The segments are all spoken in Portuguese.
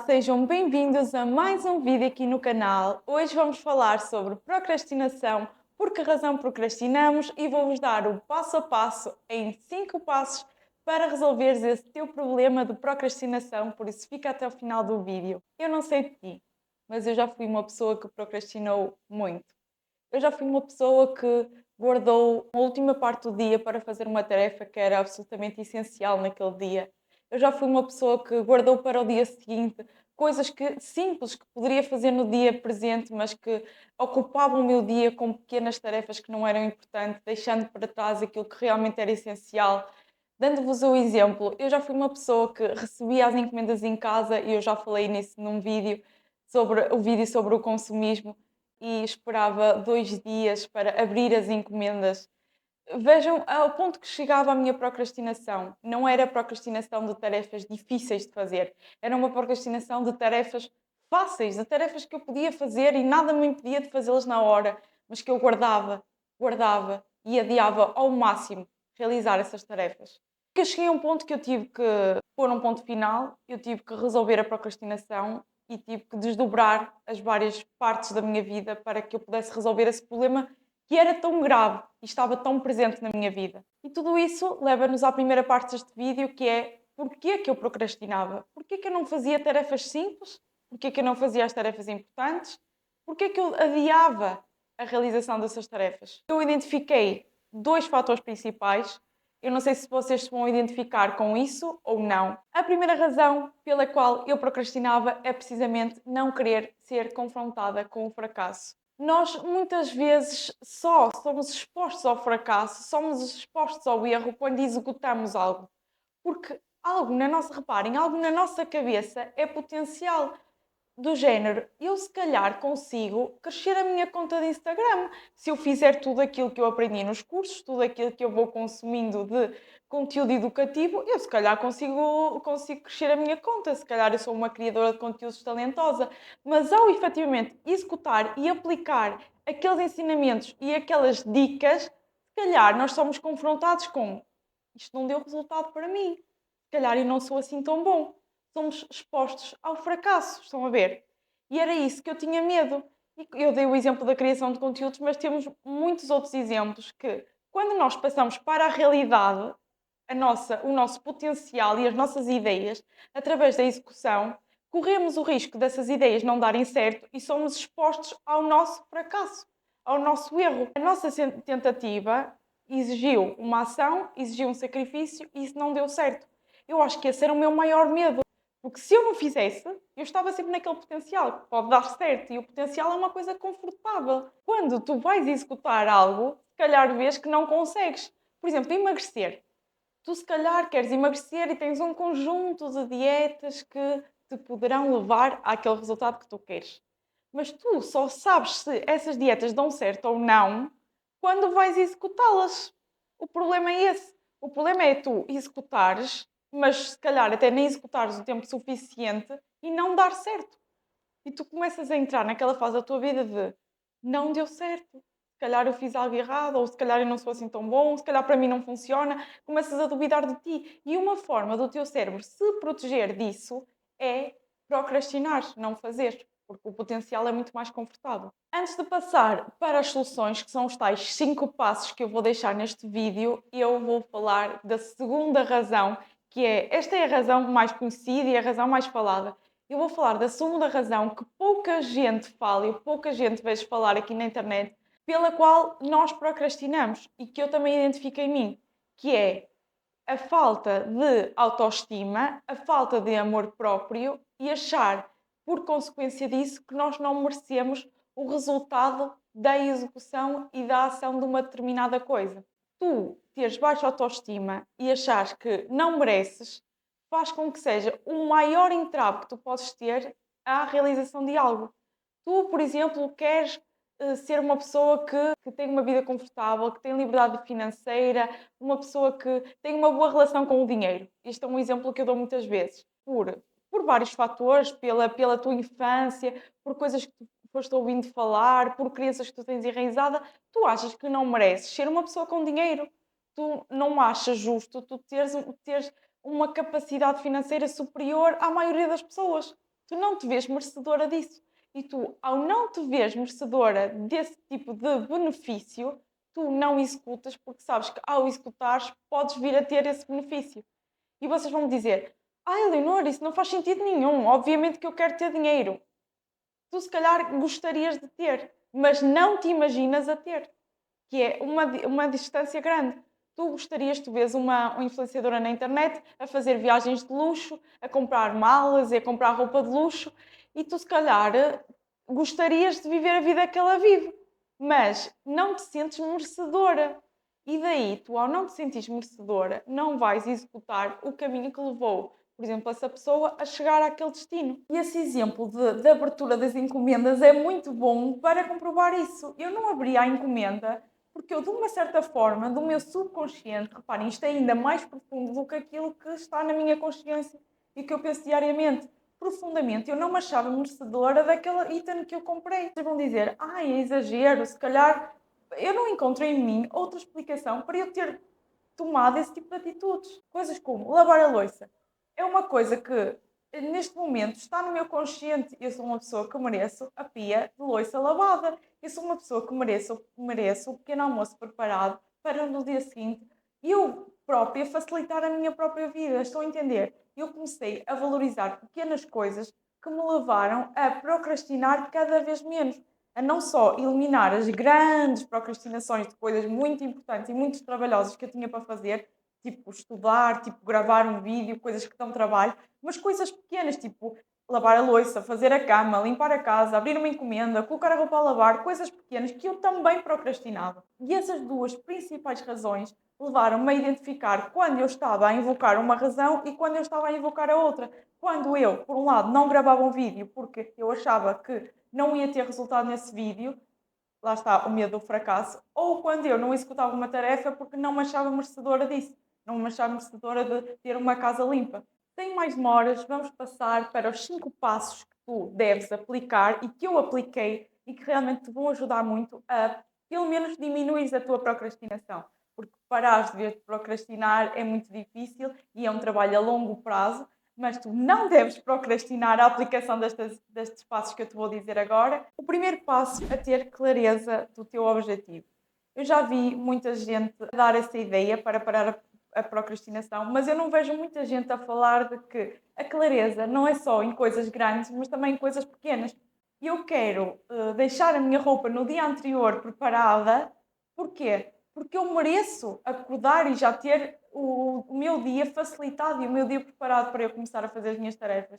Sejam bem-vindos a mais um vídeo aqui no canal. Hoje vamos falar sobre procrastinação, por que razão procrastinamos e vou-vos dar o passo a passo em 5 passos para resolveres esse teu problema de procrastinação, por isso fica até o final do vídeo. Eu não sei de ti, mas eu já fui uma pessoa que procrastinou muito. Eu já fui uma pessoa que guardou a última parte do dia para fazer uma tarefa que era absolutamente essencial naquele dia. Eu já fui uma pessoa que guardou para o dia seguinte coisas simples que poderia fazer no dia presente, mas que ocupavam o meu dia com pequenas tarefas que não eram importantes, deixando para trás aquilo que realmente era essencial. Dando-vos o exemplo, eu já fui uma pessoa que recebia as encomendas em casa e eu já falei nisso num vídeo sobre o consumismo e esperava 2 dias para abrir as encomendas. Vejam ao ponto que chegava a minha procrastinação. Não era procrastinação de tarefas difíceis de fazer, era uma procrastinação de tarefas fáceis, de tarefas que eu podia fazer e nada me impedia de fazê-las na hora, mas que eu guardava e adiava ao máximo realizar essas tarefas. Que eu cheguei a um ponto que eu tive que pôr um ponto final, eu tive que resolver a procrastinação e tive que desdobrar as várias partes da minha vida para que eu pudesse resolver esse problema que era tão grave e estava tão presente na minha vida. E tudo isso leva-nos à primeira parte deste vídeo, que é porquê que eu procrastinava? Porquê que eu não fazia tarefas simples? Porquê que eu não fazia as tarefas importantes? Porquê que eu adiava a realização dessas tarefas? Eu identifiquei 2 fatores principais. Eu não sei se vocês se vão identificar com isso ou não. A primeira razão pela qual eu procrastinava é precisamente não querer ser confrontada com o fracasso. Nós muitas vezes só somos expostos ao fracasso, somos expostos ao erro quando executamos algo. Porque algo na nossa cabeça é potencial do género, eu se calhar consigo crescer a minha conta de Instagram se eu fizer tudo aquilo que eu aprendi nos cursos, tudo aquilo que eu vou consumindo de conteúdo educativo, eu se calhar consigo crescer a minha conta, se calhar eu sou uma criadora de conteúdos talentosa, mas ao efetivamente executar e aplicar aqueles ensinamentos e aquelas dicas, se calhar nós somos confrontados com isto não deu resultado para mim, se calhar eu não sou assim tão bom, somos expostos ao fracasso, estão a ver? E era isso que eu tinha medo. E eu dei o exemplo da criação de conteúdos, mas temos muitos outros exemplos que, quando nós passamos para a realidade, o nosso potencial e as nossas ideias, através da execução, corremos o risco dessas ideias não darem certo e somos expostos ao nosso fracasso, ao nosso erro. A nossa tentativa exigiu uma ação, exigiu um sacrifício e isso não deu certo. Eu acho que esse era o meu maior medo. Porque se eu não fizesse, eu estava sempre naquele potencial, que pode dar certo, e o potencial é uma coisa confortável. Quando tu vais executar algo, se calhar vês que não consegues. Por exemplo, emagrecer. Tu se calhar queres emagrecer e tens um conjunto de dietas que te poderão levar àquele resultado que tu queres. Mas tu só sabes se essas dietas dão certo ou não quando vais executá-las. O problema é esse. O problema é tu executares, mas se calhar até nem executares o tempo suficiente e não dar certo. E tu começas a entrar naquela fase da tua vida de não deu certo. Se calhar eu fiz algo errado, ou se calhar eu não sou assim tão bom, se calhar para mim não funciona. Começas a duvidar de ti. E uma forma do teu cérebro se proteger disso é procrastinar, não fazer, porque o potencial é muito mais confortável. Antes de passar para as soluções, que são os tais 5 passos que eu vou deixar neste vídeo, eu vou falar da segunda razão, que é, esta é a razão mais conhecida e a razão mais falada. Eu vou falar da segunda razão que pouca gente fala e pouca gente vejo falar aqui na internet, pela qual nós procrastinamos e que eu também identifico em mim, que é a falta de autoestima, a falta de amor próprio e achar, por consequência disso, que nós não merecemos o resultado da execução e da ação de uma determinada coisa. Tu teres baixa autoestima e achares que não mereces, faz com que seja o maior entrave que tu podes ter à realização de algo. Tu, por exemplo, queres ser uma pessoa que tem uma vida confortável, que tem liberdade financeira, uma pessoa que tem uma boa relação com o dinheiro. Este é um exemplo que eu dou muitas vezes. Por vários fatores, pela tua infância, por coisas que tu foste ouvindo falar, por crenças que tu tens enraizada, tu achas que não mereces ser uma pessoa com dinheiro. Tu não achas justo tu teres uma capacidade financeira superior à maioria das pessoas. tu não te vês merecedora disso. E tu, ao não te veres merecedora desse tipo de benefício, tu não executas porque sabes que ao executares podes vir a ter esse benefício. E vocês vão me dizer: Leonor, isso não faz sentido nenhum. Obviamente que eu quero ter dinheiro. Tu, se calhar, gostarias de ter, mas não te imaginas a ter, que é uma distância grande. Tu gostarias, tu vês uma influenciadora na internet a fazer viagens de luxo, a comprar malas e a comprar roupa de luxo, e tu, se calhar, gostarias de viver a vida que ela vive, mas não te sentes merecedora. E daí, tu, ao não te sentires merecedora, não vais executar o caminho que levou, por exemplo, essa pessoa a chegar àquele destino. E esse exemplo de abertura das encomendas é muito bom para comprovar isso. Eu não abri a encomenda porque eu, de uma certa forma, do meu subconsciente, reparem, isto é ainda mais profundo do que aquilo que está na minha consciência e que eu penso diariamente. Profundamente, eu não me achava merecedora daquele item que eu comprei. Vocês vão dizer, é exagero, se calhar eu não encontro em mim outra explicação para eu ter tomado esse tipo de atitudes. Coisas como lavar a louça. É uma coisa que, neste momento, está no meu consciente. Eu sou uma pessoa que mereço a pia de louça lavada. Eu sou uma pessoa que mereço o pequeno almoço preparado para no dia seguinte eu própria facilitar a minha própria vida. Estão a entender? Eu comecei a valorizar pequenas coisas que me levaram a procrastinar cada vez menos. A não só eliminar as grandes procrastinações de coisas muito importantes e muito trabalhosas que eu tinha para fazer, tipo estudar, tipo gravar um vídeo, coisas que dão trabalho, mas coisas pequenas, tipo lavar a louça, fazer a cama, limpar a casa, abrir uma encomenda, colocar a roupa a lavar, coisas pequenas que eu também procrastinava. E essas duas principais razões levaram-me a identificar quando eu estava a invocar uma razão e quando eu estava a invocar a outra. Quando eu, por um lado, não gravava um vídeo porque eu achava que não ia ter resultado nesse vídeo, lá está o medo do fracasso, ou quando eu não executava uma tarefa porque não me achava merecedora disso, não me achava merecedora de ter uma casa limpa. Sem mais demoras, vamos passar para os 5 passos que tu deves aplicar e que eu apliquei e que realmente te vão ajudar muito a, pelo menos, diminuir a tua procrastinação. Porque parares de procrastinar é muito difícil e é um trabalho a longo prazo, mas tu não deves procrastinar a aplicação destes passos que eu te vou dizer agora. O primeiro passo é ter clareza do teu objetivo. Eu já vi muita gente dar essa ideia para parar a procrastinação, mas eu não vejo muita gente a falar de que a clareza não é só em coisas grandes, mas também em coisas pequenas. Eu quero deixar a minha roupa no dia anterior preparada. Porquê? Porque eu mereço acordar e já ter o meu dia facilitado e o meu dia preparado para eu começar a fazer as minhas tarefas.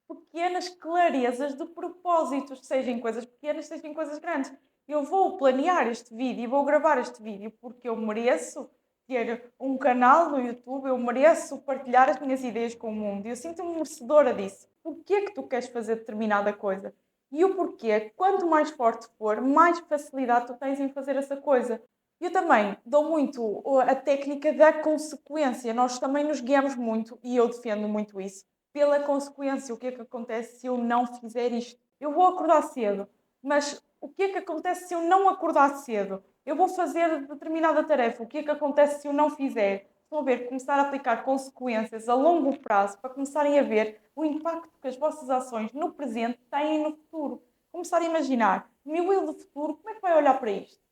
Pequenas clarezas de propósitos, sejam coisas pequenas, sejam coisas grandes. Eu vou planear este vídeo e vou gravar este vídeo porque eu mereço ter um canal no YouTube, eu mereço partilhar as minhas ideias com o mundo. Eu sinto-me merecedora disso. Porquê é que tu queres fazer determinada coisa? E o porquê, quanto mais forte for, mais facilidade tu tens em fazer essa coisa. Eu também dou muito a técnica da consequência. Nós também nos guiamos muito, e eu defendo muito isso, pela consequência. O que é que acontece se eu não fizer isto? Eu vou acordar cedo, mas o que é que acontece se eu não acordar cedo? Eu vou fazer determinada tarefa. O que é que acontece se eu não fizer? Estão a ver, começar a aplicar consequências a longo prazo para começarem a ver o impacto que as vossas ações no presente têm no futuro. Começar a imaginar, o meu eu do futuro, como é que vai olhar para isto?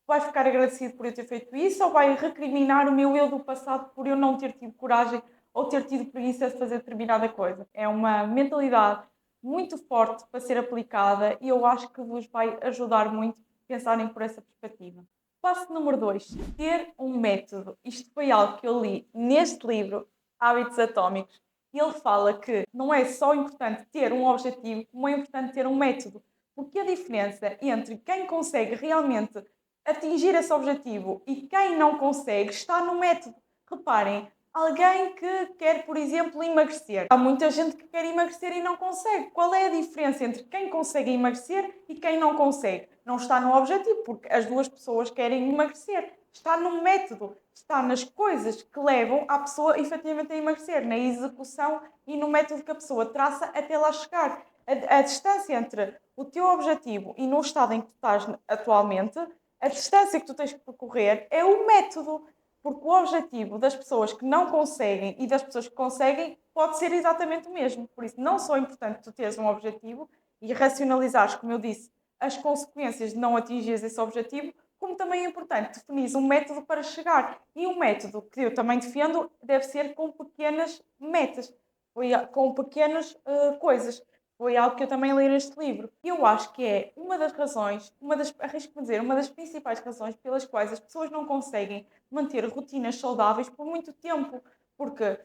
Vai ficar agradecido por eu ter feito isso ou vai recriminar o meu eu do passado por eu não ter tido coragem ou ter tido preguiça de fazer determinada coisa? É uma mentalidade muito forte para ser aplicada e eu acho que vos vai ajudar muito pensarem por essa perspectiva. Passo número 2. Ter um método. Isto foi algo que eu li neste livro, Hábitos Atómicos. Ele fala que não é só importante ter um objetivo, como é importante ter um método. Porque a diferença entre quem consegue realmente atingir esse objetivo e quem não consegue está no método. Reparem, alguém que quer, por exemplo, emagrecer. Há muita gente que quer emagrecer e não consegue. Qual é a diferença entre quem consegue emagrecer e quem não consegue? Não está no objetivo, porque as duas pessoas querem emagrecer. Está no método, está nas coisas que levam a pessoa efetivamente a emagrecer, na execução e no método que a pessoa traça até lá chegar. A distância entre o teu objetivo e no estado em que tu estás atualmente, a distância que tu tens que percorrer é o método. Porque o objetivo das pessoas que não conseguem e das pessoas que conseguem pode ser exatamente o mesmo. Por isso, não só é importante tu teres um objetivo e racionalizares, como eu disse, as consequências de não atingires esse objetivo, como também é importante definir um método para chegar. E um método que eu também defendo deve ser com pequenas metas, com pequenas coisas. Foi algo que eu também li neste livro. E eu acho que é uma das razões, arrisco-me dizer, uma das principais razões pelas quais as pessoas não conseguem manter rotinas saudáveis por muito tempo, porque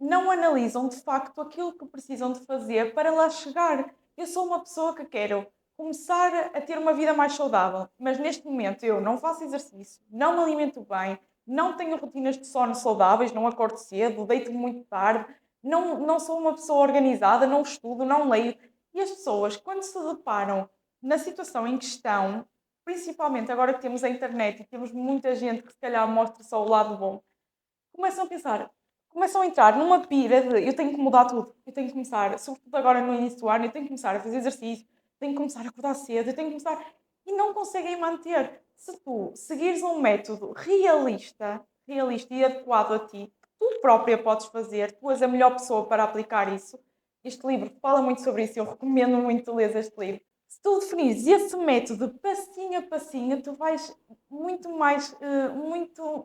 não analisam de facto aquilo que precisam de fazer para lá chegar. Eu sou uma pessoa que quero começar a ter uma vida mais saudável, mas neste momento eu não faço exercício, não me alimento bem, não tenho rotinas de sono saudáveis, não acordo cedo, deito-me muito tarde, não sou uma pessoa organizada, não estudo, não leio. E as pessoas, quando se deparam na situação em questão, principalmente agora que temos a internet e temos muita gente que se calhar mostra só o lado bom, começam a pensar, começam a entrar numa pira de eu tenho que mudar tudo, eu tenho que começar, sobretudo agora no início do ano, eu tenho que começar a fazer exercício, tenho que começar a acordar cedo, eu tenho que começar. E não conseguem manter. Se tu seguires um método realista e adequado a ti, que tu própria podes fazer, tu és a melhor pessoa para aplicar isso. Este livro fala muito sobre isso, eu recomendo muito ler este livro. Se tu definires esse método passinho a passinho, tu vais muito mais,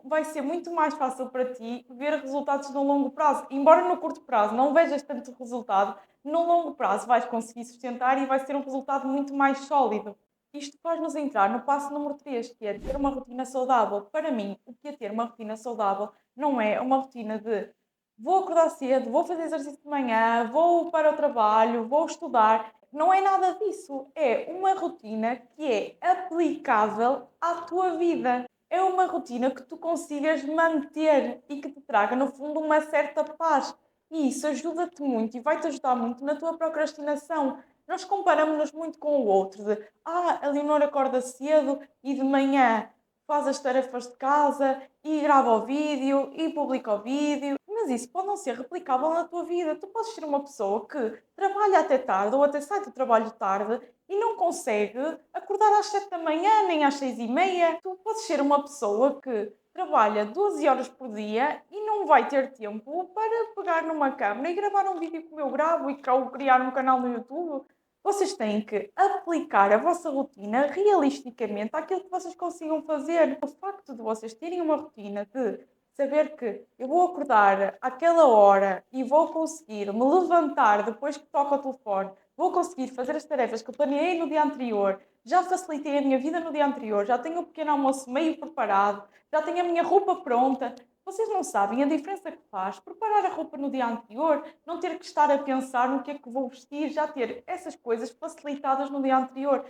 vai ser muito mais fácil para ti ver resultados no longo prazo. Embora no curto prazo não vejas tanto resultado, no longo prazo vais conseguir sustentar e vai ser um resultado muito mais sólido. Isto faz-nos entrar no passo número 3, que é ter uma rotina saudável. Para mim, o que é ter uma rotina saudável não é uma rotina de vou acordar cedo, vou fazer exercício de manhã, vou para o trabalho, vou estudar. Não é nada disso. É uma rotina que é aplicável à tua vida. É uma rotina que tu consigas manter e que te traga, no fundo, uma certa paz. E isso ajuda-te muito e vai-te ajudar muito na tua procrastinação. Nós comparamos-nos muito com o outro, de a Leonor acorda cedo e de manhã faz as tarefas de casa e grava o vídeo e publica o vídeo. Mas isso pode não ser replicável na tua vida. Tu podes ser uma pessoa que trabalha até tarde ou até sai do trabalho tarde e não consegue acordar às 7 da manhã nem às 6h30. Tu podes ser uma pessoa que trabalha 12 horas por dia e não vai ter tempo para pegar numa câmera e gravar um vídeo como eu gravo e criar um canal no YouTube. Vocês têm que aplicar a vossa rotina realisticamente àquilo que vocês consigam fazer. O facto de vocês terem uma rotina de saber que eu vou acordar àquela hora e vou conseguir me levantar depois que toco o telefone, vou conseguir fazer as tarefas que eu planeei no dia anterior, já facilitei a minha vida no dia anterior, já tenho o pequeno almoço meio preparado, já tenho a minha roupa pronta. Vocês não sabem a diferença que faz preparar a roupa no dia anterior, não ter que estar a pensar no que é que vou vestir, já ter essas coisas facilitadas no dia anterior.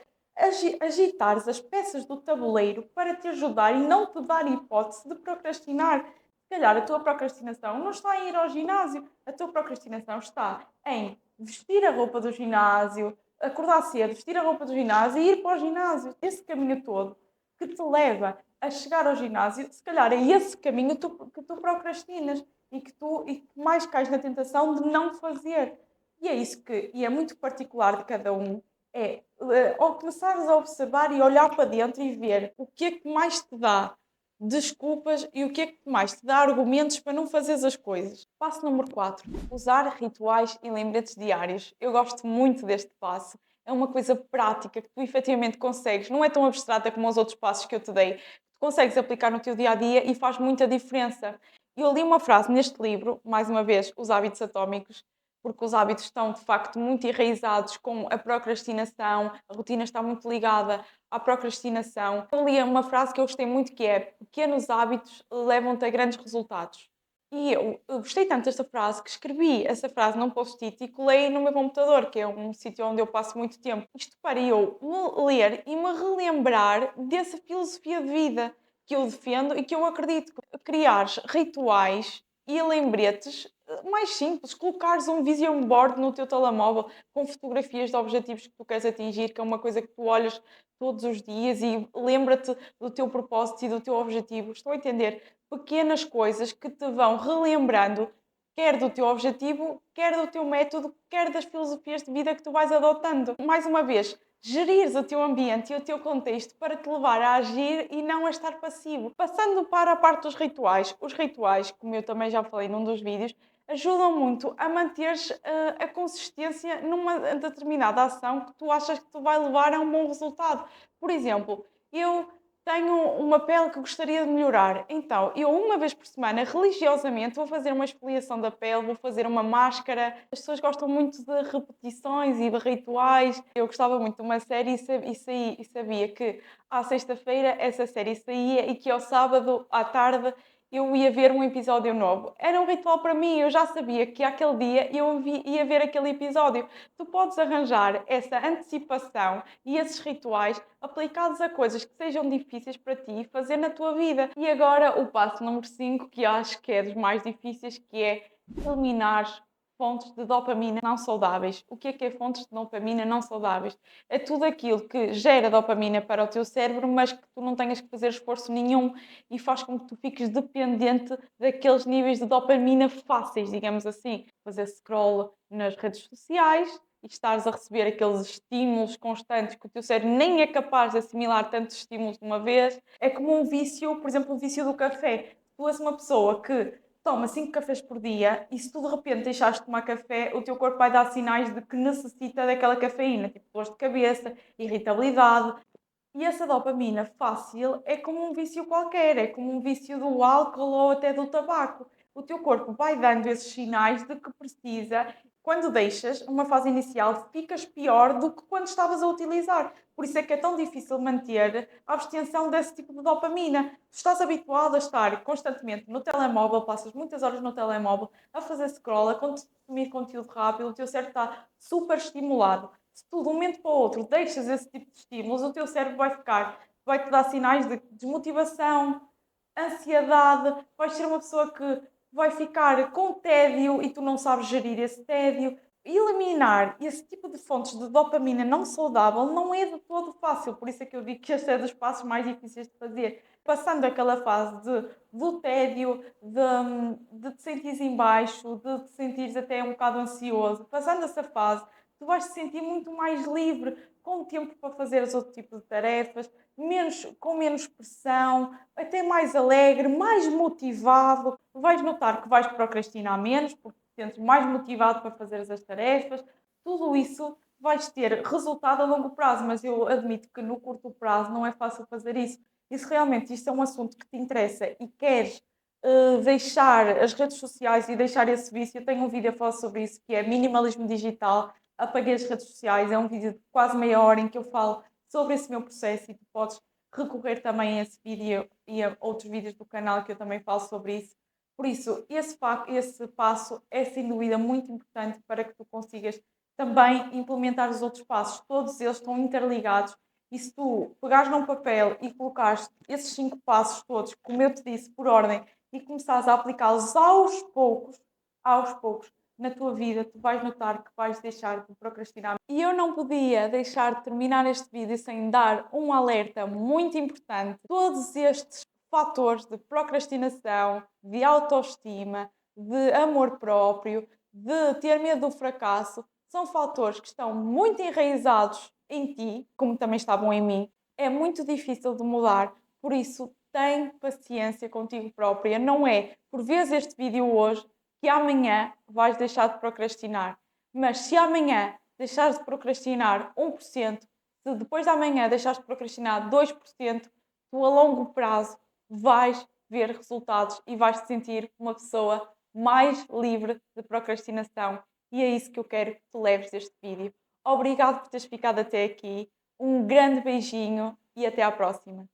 Agitares as peças do tabuleiro para te ajudar e não te dar hipótese de procrastinar. Se calhar a tua procrastinação não está em ir ao ginásio, a tua procrastinação está em vestir a roupa do ginásio, acordar cedo, vestir a roupa do ginásio e ir para o ginásio. Esse caminho todo que te leva a chegar ao ginásio, se calhar é esse caminho que tu procrastinas e que mais cais na tentação de não fazer. E é isso e é muito particular de cada um, ao começares a observar e olhar para dentro e ver o que é que mais te dá desculpas e o que é que mais te dá argumentos para não fazeres as coisas. Passo número 4. Usar rituais e lembretes diários. Eu gosto muito deste passo. É uma coisa prática que tu efetivamente consegues. Não é tão abstrata como os outros passos que eu te dei. Tu consegues aplicar no teu dia-a-dia e faz muita diferença. Eu li uma frase neste livro, mais uma vez, Os Hábitos Atómicos, porque os hábitos estão de facto muito enraizados com a procrastinação, a rotina está muito ligada à procrastinação. Eu li uma frase que eu gostei muito que é: pequenos hábitos levam-te a grandes resultados. E eu gostei tanto desta frase que escrevi essa frase num post-it e colei no meu computador, que é um sítio onde eu passo muito tempo. Isto para eu me ler e me relembrar dessa filosofia de vida que eu defendo e que eu acredito. Criar rituais e lembretes mais simples, colocares um vision board no teu telemóvel com fotografias de objetivos que tu queres atingir, que é uma coisa que tu olhas todos os dias e lembra-te do teu propósito e do teu objetivo. Estou a entender? Pequenas coisas que te vão relembrando quer do teu objetivo, quer do teu método, quer das filosofias de vida que tu vais adotando. Mais uma vez, gerires o teu ambiente e o teu contexto para te levar a agir e não a estar passivo. Passando para a parte dos rituais, os rituais, como eu também já falei num dos vídeos, ajudam muito a manteres a consistência numa determinada ação que tu achas que te vai levar a um bom resultado. Por exemplo, eu tenho uma pele que gostaria de melhorar, então eu uma vez por semana, religiosamente, vou fazer uma esfoliação da pele, vou fazer uma máscara. As pessoas gostam muito de repetições e de rituais. Eu gostava muito de uma série e sabia que à sexta-feira essa série saía e que ao sábado à tarde eu ia ver um episódio novo. Era um ritual para mim, eu já sabia que aquele dia ia ver aquele episódio. Tu podes arranjar essa antecipação e esses rituais aplicados a coisas que sejam difíceis para ti fazer na tua vida. E agora o passo número 5, que acho que é dos mais difíceis, que é eliminar fontes de dopamina não saudáveis. O que é fontes de dopamina não saudáveis? É tudo aquilo que gera dopamina para o teu cérebro, mas que tu não tenhas que fazer esforço nenhum e faz com que tu fiques dependente daqueles níveis de dopamina fáceis, digamos assim. Fazer scroll nas redes sociais e estares a receber aqueles estímulos constantes que o teu cérebro nem é capaz de assimilar tantos estímulos de uma vez. É como um vício, por exemplo, o vício do café. Tu és uma pessoa que toma 5 cafés por dia e se tu de repente deixares de tomar café, o teu corpo vai dar sinais de que necessita daquela cafeína, tipo dor de cabeça, irritabilidade. E essa dopamina fácil é como um vício qualquer, é como um vício do álcool ou até do tabaco. O teu corpo vai dando esses sinais de que precisa. Quando deixas uma fase inicial, ficas pior do que quando estavas a utilizar. Por isso é que é tão difícil manter a abstenção desse tipo de dopamina. Tu estás habituado a estar constantemente no telemóvel, passas muitas horas no telemóvel a fazer scroll, a consumir conteúdo rápido, o teu cérebro está super estimulado. Se tu de um momento para o outro deixas esse tipo de estímulos, o teu cérebro vai-te dar sinais de desmotivação, ansiedade, vais ser uma pessoa que vai ficar com tédio e tu não sabes gerir esse tédio. Eliminar esse tipo de fontes de dopamina não saudável não é de todo fácil, por isso é que eu digo que este é dos passos mais difíceis de fazer. Passando aquela fase do tédio, de te sentires em baixo, de te sentires até um bocado ansioso, passando essa fase, tu vais te sentir muito mais livre, com tempo para fazer os outros tipos de tarefas, com menos pressão, até mais alegre, mais motivado. Vais notar que vais procrastinar menos, porque te sentes mais motivado para fazer as tarefas. Tudo isso vais ter resultado a longo prazo, mas eu admito que no curto prazo não é fácil fazer isso. E se realmente isto é um assunto que te interessa e queres deixar as redes sociais e deixar esse vício, eu tenho um vídeo a falar sobre isso, que é minimalismo digital. Apaguei as redes sociais, é um vídeo de quase meia hora em que eu falo sobre esse meu processo e tu podes recorrer também a esse vídeo e a outros vídeos do canal que eu também falo sobre isso. Por isso, esse passo é sem dúvida muito importante para que tu consigas também implementar os outros passos. Todos eles estão interligados e se tu pegares num papel e colocares esses 5 passos todos, como eu te disse, por ordem, e começares a aplicá-los aos poucos, na tua vida, tu vais notar que vais deixar de procrastinar. E eu não podia deixar de terminar este vídeo sem dar um alerta muito importante. Todos estes fatores de procrastinação, de autoestima, de amor próprio, de ter medo do fracasso, são fatores que estão muito enraizados em ti, como também estavam em mim. É muito difícil de mudar, por isso tem paciência contigo própria. Não é por veres este vídeo hoje que amanhã vais deixar de procrastinar. Mas se amanhã deixares de procrastinar 1%, se depois de amanhã deixares de procrastinar 2%, tu a longo prazo vais ver resultados e vais te sentir uma pessoa mais livre de procrastinação. E é isso que eu quero que tu leves deste vídeo. Obrigado por teres ficado até aqui. Um grande beijinho e até à próxima.